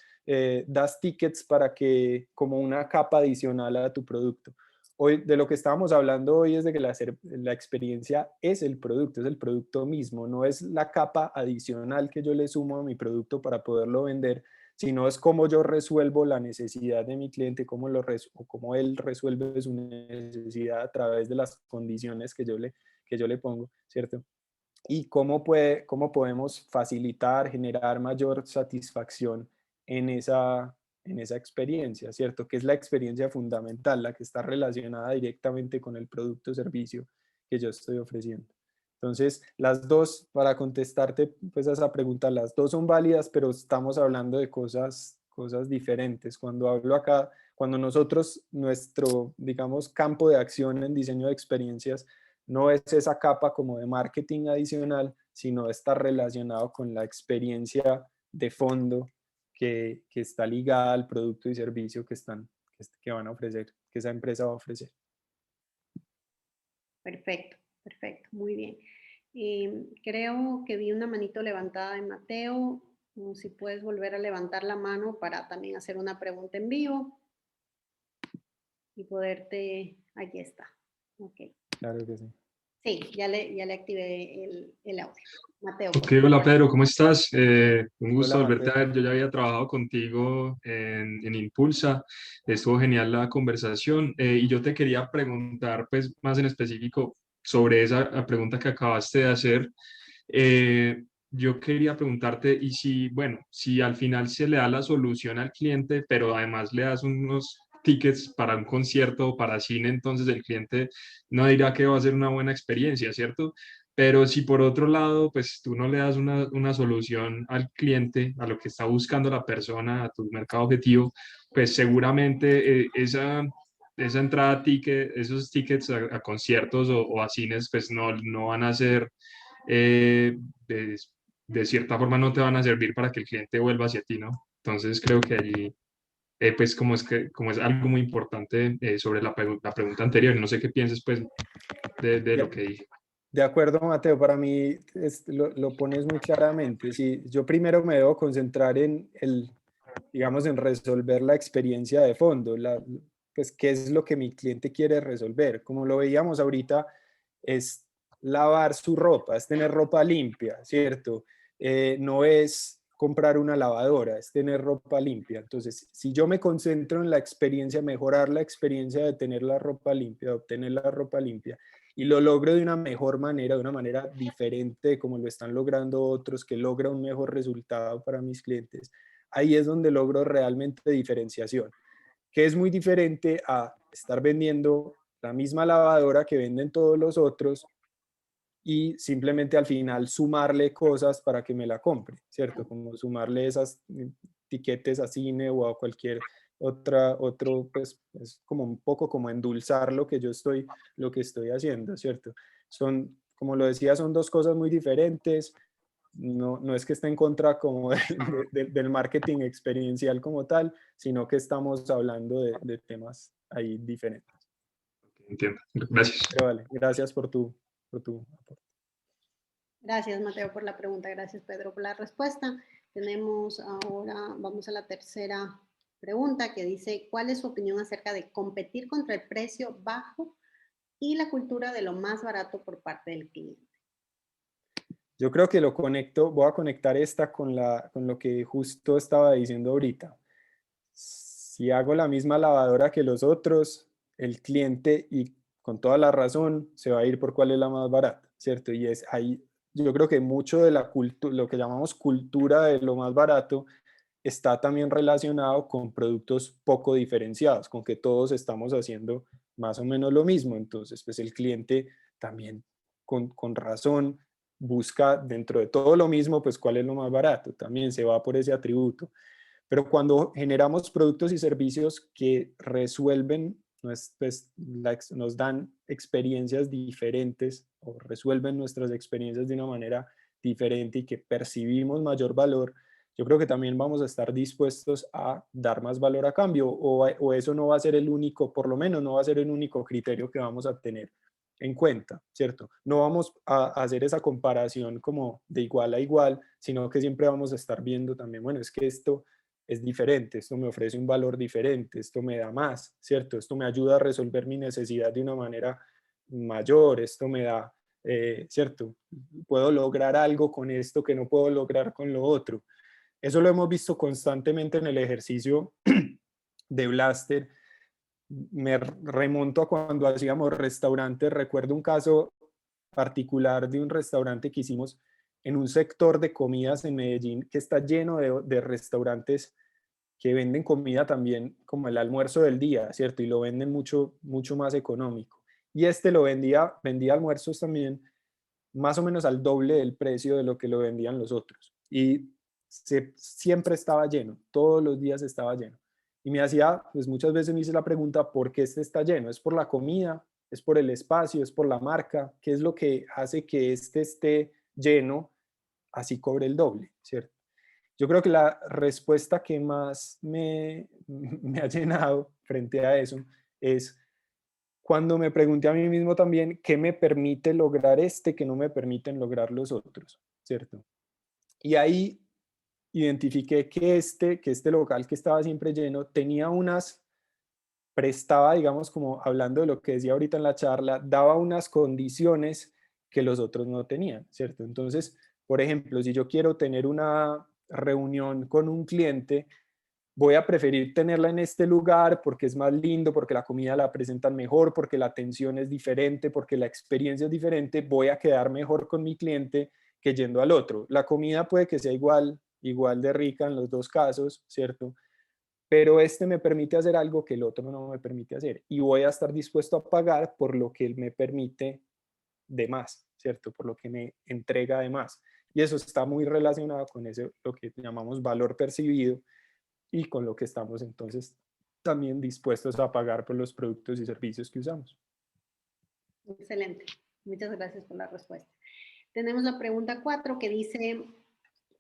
das tickets para que, como una capa adicional a tu producto. Hoy, de lo que estábamos hablando hoy es de que la experiencia es el producto mismo, no es la capa adicional que yo le sumo a mi producto para poderlo vender, sino es cómo yo resuelvo la necesidad de mi cliente, o cómo él resuelve su necesidad a través de las condiciones que yo le pongo, ¿cierto? Y cómo podemos facilitar, generar mayor satisfacción en en esa experiencia, ¿cierto? Que es la experiencia fundamental, la que está relacionada directamente con el producto o servicio que yo estoy ofreciendo. Entonces, las dos, para contestarte pues a esa pregunta, las dos son válidas, pero estamos hablando de cosas diferentes. Cuando hablo acá, cuando nosotros, nuestro, digamos, campo de acción en diseño de experiencias no es esa capa como de marketing adicional, sino está relacionado con la experiencia de fondo que está ligada al producto y servicio que van a ofrecer, que esa empresa va a ofrecer. Perfecto, perfecto, muy bien. Creo que vi una manito levantada de Mateo. Si puedes volver a levantar la mano para también hacer una pregunta en vivo y poderte... Aquí está. Ok. Claro que sí. Sí, ya le activé el audio. Mateo, por Ok, favor. hola Pedro, ¿cómo estás? Un gusto Hola, volverte a Mateo. ver. Yo ya había trabajado contigo en Impulsa, estuvo genial la conversación y yo te quería preguntar pues más en específico sobre esa pregunta que acabaste de hacer. Yo quería preguntarte, y si, bueno, si al final se le da la solución al cliente, pero además le das unos tickets para un concierto o para cine, entonces el cliente no dirá que va a ser una buena experiencia, ¿cierto? Pero si por otro lado, pues tú no le das una solución al cliente, a lo que está buscando la persona, a tu mercado objetivo, pues seguramente esa entrada a ticket, esos tickets a conciertos o a cines, pues no van a ser eh, de, de cierta forma no te van a servir para que el cliente vuelva hacia ti, ¿no? Entonces creo que allí, pues como es algo muy importante sobre la pregunta anterior, no sé qué piensas pues de lo que dije. De acuerdo, Mateo, para mí lo pones muy claramente. Si yo primero me debo concentrar digamos, en resolver la experiencia de fondo, pues qué es lo que mi cliente quiere resolver. Como lo veíamos ahorita, es lavar su ropa, es tener ropa limpia, ¿cierto? No es comprar una lavadora, es tener ropa limpia. Entonces, si yo me concentro en la experiencia, mejorar la experiencia de tener la ropa limpia, de obtener la ropa limpia, y lo logro de una mejor manera, de una manera diferente como lo están logrando otros, que logra un mejor resultado para mis clientes, ahí es donde logro realmente diferenciación, que es muy diferente a estar vendiendo la misma lavadora que venden todos los otros y simplemente al final sumarle cosas para que me la compre, ¿cierto? Como sumarle esas tiquetes a cine o a cualquier otro, pues es como un poco como endulzar lo que estoy haciendo, ¿cierto? Son, como lo decía, son dos cosas muy diferentes. No es que esté en contra como del marketing experiencial como tal, sino que estamos hablando de temas ahí diferentes. Entiendo. Gracias. Pero vale, gracias por tu aporte. Gracias, Mateo, por la pregunta. Gracias, Pedro, por la respuesta. Tenemos ahora, vamos a la tercera pregunta que dice, ¿cuál es su opinión acerca de competir contra el precio bajo y la cultura de lo más barato por parte del cliente? Yo creo que voy a conectar esta con lo que justo estaba diciendo ahorita. Si hago la misma lavadora que los otros, el cliente, y con toda la razón, se va a ir por cuál es la más barata, ¿cierto? Y es ahí, yo creo que mucho de la cultura, lo que llamamos cultura de lo más barato, está también relacionado con productos poco diferenciados, con que todos estamos haciendo más o menos lo mismo. Entonces, pues el cliente también con razón busca dentro de todo lo mismo, pues cuál es lo más barato, también se va por ese atributo. Pero cuando generamos productos y servicios que resuelven, pues, nos dan experiencias diferentes o resuelven nuestras experiencias de una manera diferente y que percibimos mayor valor, yo creo que también vamos a estar dispuestos a dar más valor a cambio, o eso no va a ser el único, por lo menos no va a ser el único criterio que vamos a tener en cuenta, ¿cierto? No vamos a hacer esa comparación como de igual a igual, sino que siempre vamos a estar viendo también, bueno, es que esto es diferente, esto me ofrece un valor diferente, esto me da más, ¿cierto? Esto me ayuda a resolver mi necesidad de una manera mayor, esto me da, ¿cierto? Puedo lograr algo con esto que no puedo lograr con lo otro. Eso lo hemos visto constantemente en el ejercicio de Blaster. Me remonto a cuando hacíamos restaurantes. Recuerdo un caso particular de un restaurante que hicimos en un sector de comidas en Medellín que está lleno de restaurantes que venden comida también como el almuerzo del día, ¿cierto? Y lo venden mucho, mucho más económico. Y este vendía almuerzos también más o menos al doble del precio de lo que lo vendían los otros. Y siempre estaba lleno, todos los días estaba lleno. Y pues muchas veces me hice la pregunta, ¿por qué este está lleno? ¿Es por la comida? ¿Es por el espacio? ¿Es por la marca? ¿Qué es lo que hace que este esté lleno, así cobre el doble, ¿cierto? Yo creo que la respuesta que más me ha llenado frente a eso es cuando me pregunté a mí mismo también qué me permite lograr que no me permiten lograr los otros, ¿cierto? Y ahí identifiqué que este local que estaba siempre lleno prestaba, digamos, como hablando de lo que decía ahorita en la charla, daba unas condiciones que los otros no tenían, ¿cierto? Entonces, por ejemplo, si yo quiero tener una reunión con un cliente, voy a preferir tenerla en este lugar porque es más lindo, porque la comida la presentan mejor, porque la atención es diferente, porque la experiencia es diferente, voy a quedar mejor con mi cliente que yendo al otro. La comida puede que sea igual de rica en los dos casos, ¿cierto? Pero este me permite hacer algo que el otro no me permite hacer y voy a estar dispuesto a pagar por lo que él me permite de más, ¿cierto? Por lo que me entrega de más. Y eso está muy relacionado con eso, lo que llamamos valor percibido, y con lo que estamos entonces también dispuestos a pagar por los productos y servicios que usamos. Excelente. Muchas gracias por la respuesta. Tenemos la pregunta 4 que dice,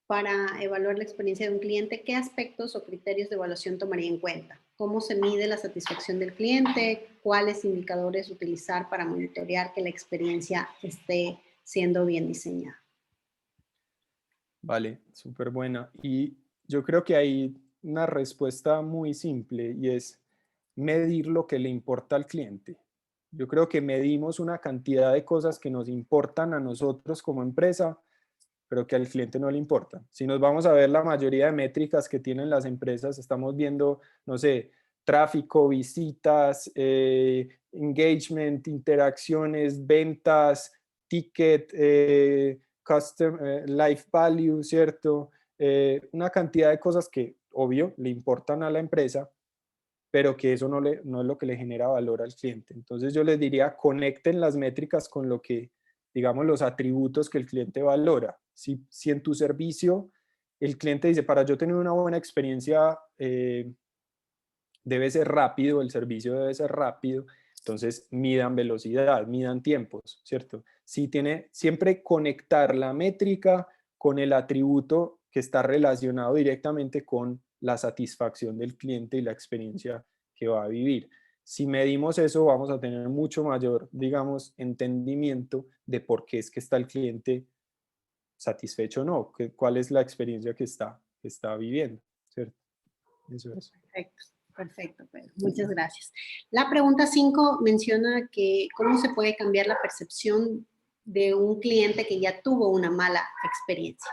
para evaluar la experiencia de un cliente, ¿qué aspectos o criterios de evaluación tomaría en cuenta? ¿Cómo se mide la satisfacción del cliente? ¿Cuáles indicadores utilizar para monitorear que la experiencia esté siendo bien diseñada? Vale, súper buena. Y yo creo que hay una respuesta muy simple y es medir lo que le importa al cliente. Yo creo que medimos una cantidad de cosas que nos importan a nosotros como empresa, pero que al cliente no le importa. Si nos vamos a ver la mayoría de métricas que tienen las empresas, estamos viendo, no sé, tráfico, visitas, engagement, interacciones, ventas, ticket, life value, ¿cierto? Una cantidad de cosas que, obvio, le importan a la empresa, pero que eso no es lo que le genera valor al cliente. Entonces yo les diría, conecten las métricas con lo que digamos, los atributos que el cliente valora. Si en tu servicio el cliente dice, para yo tener una buena experiencia, debe ser rápido, el servicio debe ser rápido, entonces midan velocidad, midan tiempos, ¿cierto? Si tiene, siempre conectar la métrica con el atributo que está relacionado directamente con la satisfacción del cliente y la experiencia que va a vivir. Si medimos eso, vamos a tener mucho mayor, digamos, entendimiento de por qué es que está el cliente satisfecho o no, cuál es la experiencia que está viviendo, ¿cierto? Eso es. Perfecto, perfecto, Pedro. Muchas gracias. La pregunta 5 menciona que cómo se puede cambiar la percepción de un cliente que ya tuvo una mala experiencia.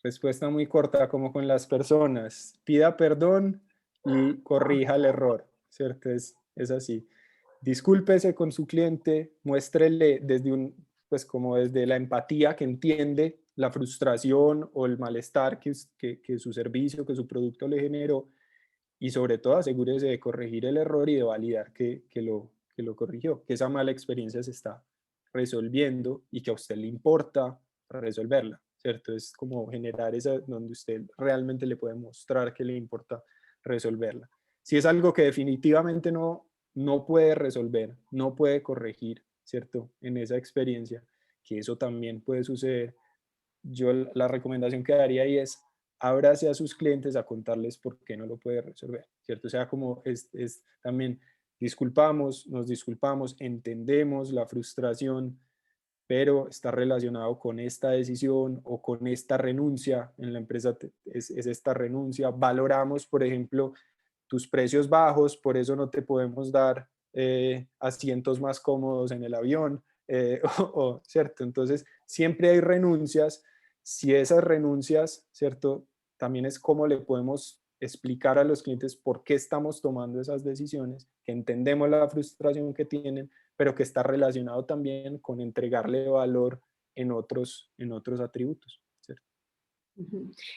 Respuesta muy corta, como con las personas. Pida perdón y corrija el error, ¿cierto? Es así. Discúlpese con su cliente, muéstrele pues como desde la empatía que entiende la frustración o el malestar que su servicio, que su producto le generó, y sobre todo asegúrese de corregir el error y de validar que lo corrigió, que esa mala experiencia se está resolviendo y que a usted le importa resolverla, ¿cierto? Es como generar esa donde usted realmente le puede mostrar que le importa resolverla. Si es algo que definitivamente no puede resolver, no puede corregir, ¿cierto? En esa experiencia, que eso también puede suceder, yo la recomendación que daría ahí es ábrase a sus clientes a contarles por qué no lo puede resolver, ¿cierto? O sea, como es también nos disculpamos, entendemos la frustración, pero está relacionado con esta decisión o con esta renuncia en la empresa, es esta renuncia. Valoramos, por ejemplo, tus precios bajos, por eso no te podemos dar asientos más cómodos en el avión, ¿cierto? Entonces, siempre hay renuncias. Si esas renuncias, ¿cierto? También es cómo le podemos explicar a los clientes por qué estamos tomando esas decisiones, que entendemos la frustración que tienen, pero que está relacionado también con entregarle valor en otros atributos, ¿cierto?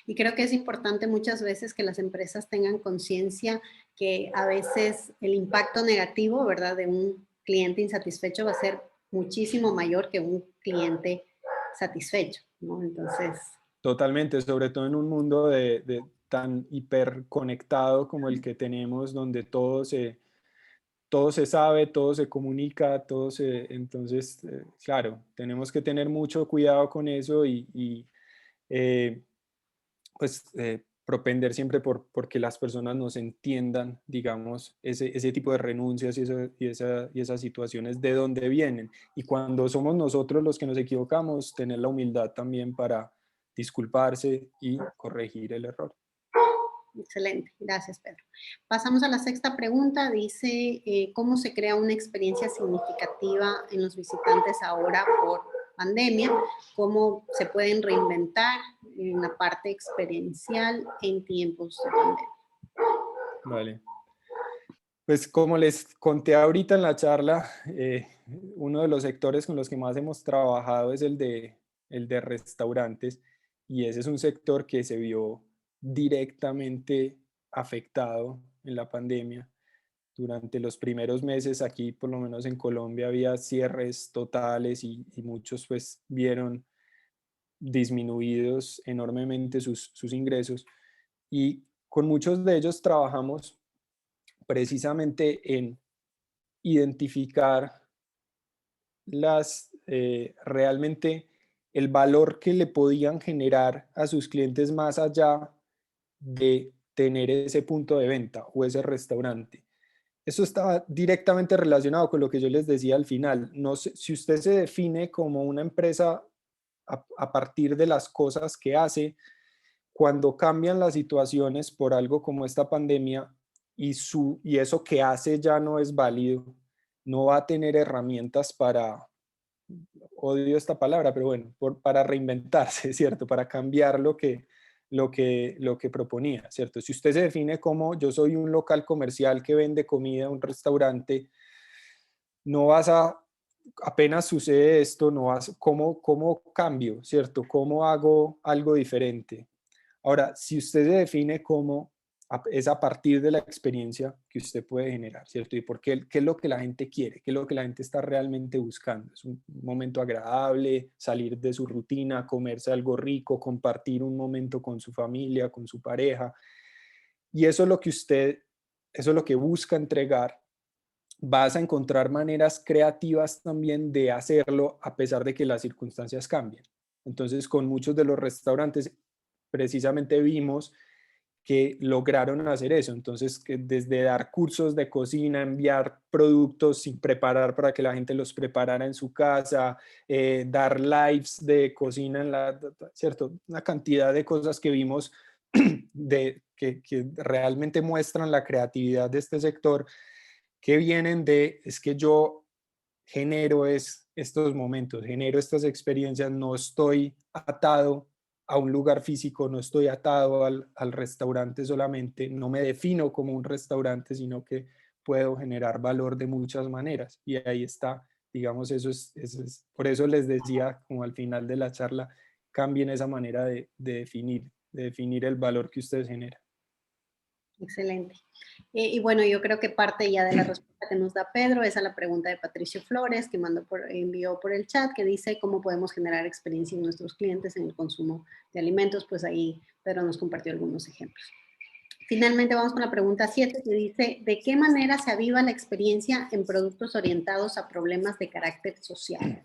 Y creo que es importante muchas veces que las empresas tengan conciencia que a veces el impacto negativo, ¿verdad?, de un cliente insatisfecho va a ser muchísimo mayor que un cliente satisfecho, ¿no? Entonces... Totalmente, sobre todo en un mundo de tan hiperconectado como el que tenemos, donde todo se sabe, todo se comunica, entonces, claro, tenemos que tener mucho cuidado con eso y pues propender siempre porque las personas nos entiendan, digamos, ese tipo de renuncias y esas situaciones de dónde vienen. Y cuando somos nosotros los que nos equivocamos, tener la humildad también para disculparse y corregir el error. Excelente, gracias, Pedro. Pasamos a la sexta pregunta. Dice, ¿cómo se crea una experiencia significativa en los visitantes ahora por pandemia? ¿Cómo se pueden reinventar en la parte experiencial en tiempos de pandemia? Vale. Pues como les conté ahorita en la charla, uno de los sectores con los que más hemos trabajado es el de restaurantes, y ese es un sector que se vio directamente afectado en la pandemia. Durante los primeros meses aquí, por lo menos en Colombia, había cierres totales y muchos pues vieron disminuidos enormemente sus ingresos, y con muchos de ellos trabajamos precisamente en identificar realmente el valor que le podían generar a sus clientes más allá de tener ese punto de venta o ese restaurante. Eso está directamente relacionado con lo que yo les decía al final. No sé, si usted se define como una empresa a partir de las cosas que hace, cuando cambian las situaciones por algo como esta pandemia y eso que hace ya no es válido, no va a tener herramientas para, odio esta palabra, pero bueno, para reinventarse, ¿cierto? Para cambiar lo que proponía, ¿cierto? Si usted se define como yo soy un local comercial que vende comida, un restaurante, no vas a, apenas sucede esto, no vas, ¿cómo cambio, ¿cierto? ¿Cómo hago algo diferente? Ahora, si usted se define como es a partir de la experiencia que usted puede generar, ¿cierto? Y por qué es lo que la gente quiere, qué es lo que la gente está realmente buscando. Es un momento agradable, salir de su rutina, comerse algo rico, compartir un momento con su familia, con su pareja. Y eso es lo que eso es lo que busca entregar. Vas a encontrar maneras creativas también de hacerlo a pesar de que las circunstancias cambien. Entonces, con muchos de los restaurantes, precisamente vimos que lograron hacer eso. Entonces, que desde dar cursos de cocina, enviar productos sin preparar para que la gente los preparara en su casa, dar lives de cocina, ¿cierto? Una cantidad de cosas que vimos que realmente muestran la creatividad de este sector, que vienen es que yo genero estos momentos, genero estas experiencias, no estoy atado a un lugar físico, no estoy atado al restaurante solamente, no me defino como un restaurante, sino que puedo generar valor de muchas maneras. Y ahí está, digamos, por eso les decía, como al final de la charla, cambien esa manera de definir el valor que ustedes generan. Excelente. Y bueno, yo creo que parte ya de la respuesta que nos da Pedro es a la pregunta de Patricio Flores, que envió por el chat, que dice cómo podemos generar experiencia en nuestros clientes en el consumo de alimentos. Pues ahí Pedro nos compartió algunos ejemplos. Finalmente vamos con la pregunta 7, que dice, ¿de qué manera se aviva la experiencia en productos orientados a problemas de carácter social?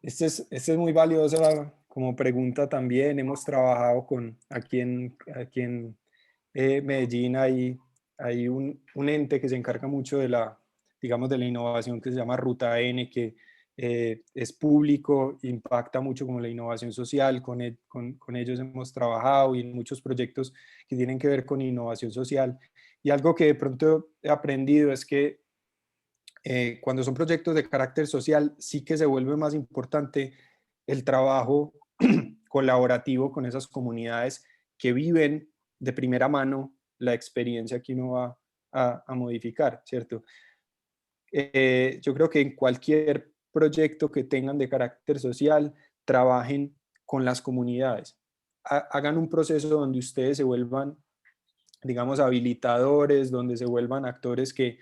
Este es muy valioso como pregunta también. Hemos trabajado aquí en Medellín, hay un ente que se encarga mucho digamos, de la innovación, que se llama Ruta N, que es público, impacta mucho como la innovación social. Con ellos hemos trabajado y en muchos proyectos que tienen que ver con innovación social. Y algo que de pronto he aprendido es que cuando son proyectos de carácter social, sí que se vuelve más importante el trabajo colaborativo con esas comunidades que viven de primera mano la experiencia que uno va a modificar, ¿cierto? Yo creo que en cualquier proyecto que tengan de carácter social, trabajen con las comunidades. Hagan un proceso donde ustedes se vuelvan, digamos, habilitadores, donde se vuelvan actores que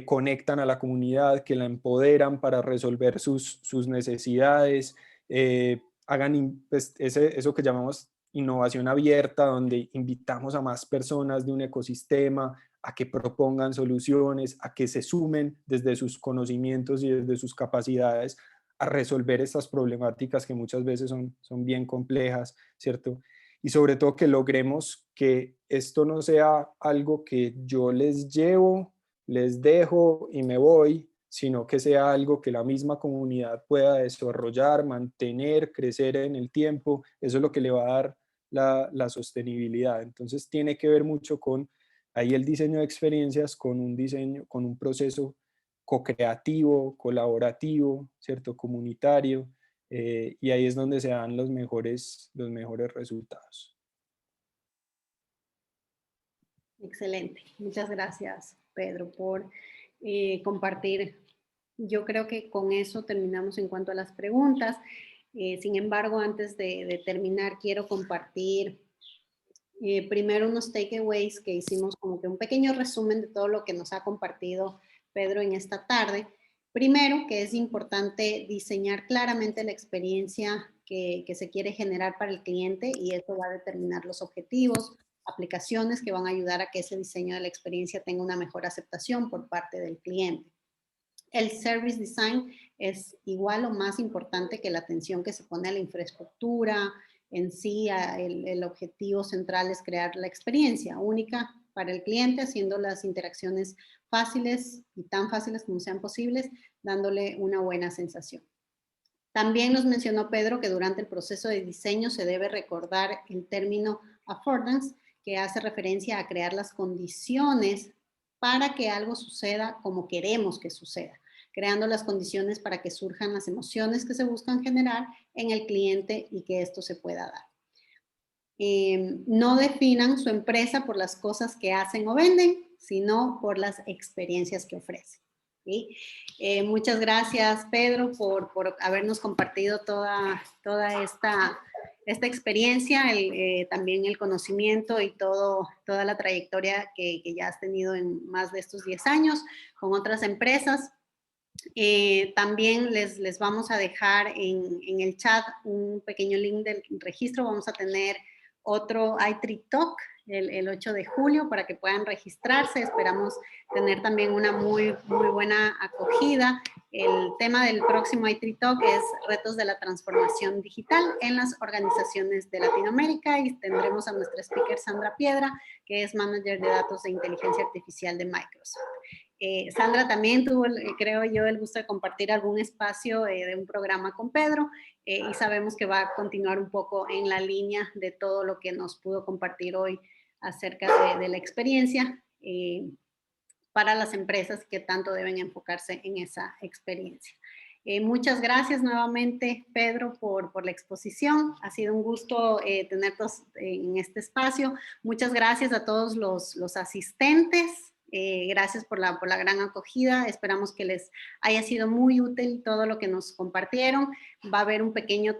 conectan a la comunidad, que la empoderan para resolver sus necesidades, hagan pues, eso que llamamos innovación abierta, donde invitamos a más personas de un ecosistema a que propongan soluciones, a que se sumen desde sus conocimientos y desde sus capacidades a resolver estas problemáticas que muchas veces son bien complejas, ¿cierto? Y sobre todo que logremos que esto no sea algo que yo les llevo, les dejo y me voy, sino que sea algo que la misma comunidad pueda desarrollar, mantener, crecer en el tiempo. Eso es lo que le va a dar la sostenibilidad. Entonces tiene que ver mucho con ahí el diseño de experiencias, con un proceso co-creativo, colaborativo, ¿cierto? Comunitario, y ahí es donde se dan los mejores resultados. Excelente. Muchas gracias, Pedro, por compartir. Yo creo que con eso terminamos en cuanto a las preguntas. Sin embargo, antes de terminar, quiero compartir primero unos takeaways que hicimos, como que un pequeño resumen de todo lo que nos ha compartido Pedro en esta tarde. Primero, que es importante diseñar claramente la experiencia que se quiere generar para el cliente, y eso va a determinar los objetivos, aplicaciones que van a ayudar a que ese diseño de la experiencia tenga una mejor aceptación por parte del cliente. El service design es igual o más importante que la atención que se pone a la infraestructura en sí. El objetivo central es crear la experiencia única para el cliente, haciendo las interacciones fáciles y tan fáciles como sean posibles, dándole una buena sensación. También nos mencionó Pedro que durante el proceso de diseño se debe recordar el término affordance, que hace referencia a crear las condiciones para que algo suceda como queremos que suceda, creando las condiciones para que surjan las emociones que se buscan generar en el cliente y que esto se pueda dar. No definan su empresa por las cosas que hacen o venden, sino por las experiencias que ofrecen. ¿Sí? Muchas gracias, Pedro, por habernos compartido toda esta esta experiencia, también el conocimiento y toda la trayectoria que ya has tenido en más de estos 10 años con otras empresas. También les vamos a dejar en el chat un pequeño link del registro. Vamos a tener otro iTree Talk el 8 de julio para que puedan registrarse. Esperamos tener también una muy buena acogida. El tema del próximo iTree Talk es retos de la transformación digital en las organizaciones de Latinoamérica y tendremos a nuestra speaker Sandra Piedra, que es Manager de Datos de Inteligencia Artificial de Microsoft. Sandra también tuvo, creo yo, el gusto de compartir algún espacio de un programa con Pedro y sabemos que va a continuar un poco en la línea de todo lo que nos pudo compartir hoy acerca de la experiencia para las empresas que tanto deben enfocarse en esa experiencia. Muchas gracias nuevamente, Pedro, por la exposición. Ha sido un gusto tenerlos en este espacio. Muchas gracias a todos los asistentes. Gracias por la gran acogida. Esperamos que les haya sido muy útil todo lo que nos compartieron. Va a haber un pequeño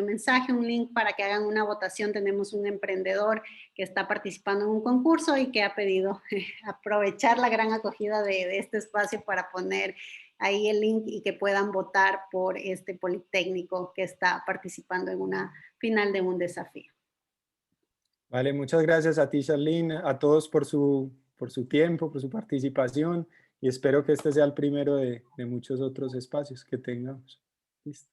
mensaje, un link para que hagan una votación. Tenemos un emprendedor que está participando en un concurso y que ha pedido aprovechar la gran acogida de este espacio para poner ahí el link y que puedan votar por este Politécnico que está participando en una final de un desafío. Vale, muchas gracias a ti, Charlene, a todos por su tiempo, por su participación y espero que este sea el primero de muchos otros espacios que tengamos. Listo.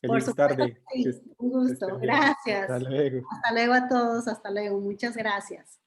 Feliz tarde. Sí, un gusto. Gracias. Hasta luego. Hasta luego a todos. Hasta luego. Muchas gracias.